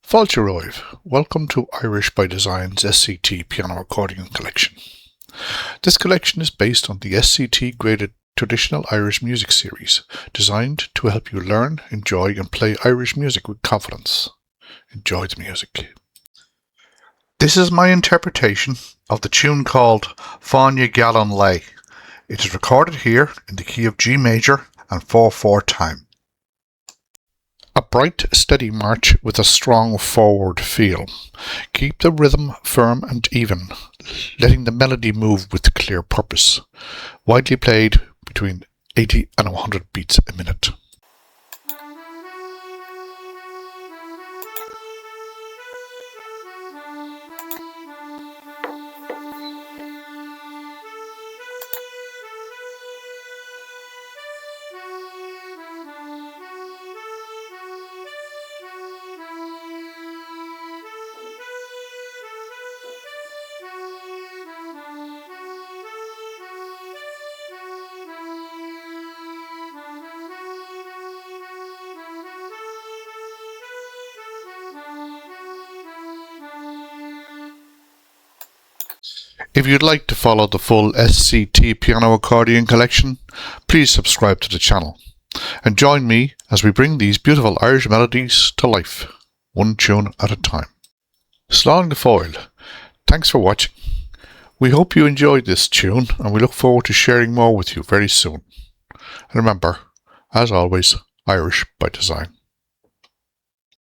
Fáilte, welcome to Irish by Design's SCT piano accordion collection. This collection is based on the SCT graded traditional Irish music series, designed to help you learn, enjoy and play Irish music with confidence. Enjoy the music. This is my interpretation of the tune called Fáinne Geal. It is recorded here in the key of G major and 4/4 time. A bright, steady march with a strong forward feel. Keep the rhythm firm and even, letting the melody move with clear purpose. Widely played between 80 and 100 beats a minute. If you'd like to follow the full SCT piano accordion collection, please subscribe to the channel and join me as we bring these beautiful Irish melodies to life, one tune at a time. Slán go fóill. Thanks for watching. We hope you enjoyed this tune and we look forward to sharing more with you very soon. And remember, as always, Irish by design.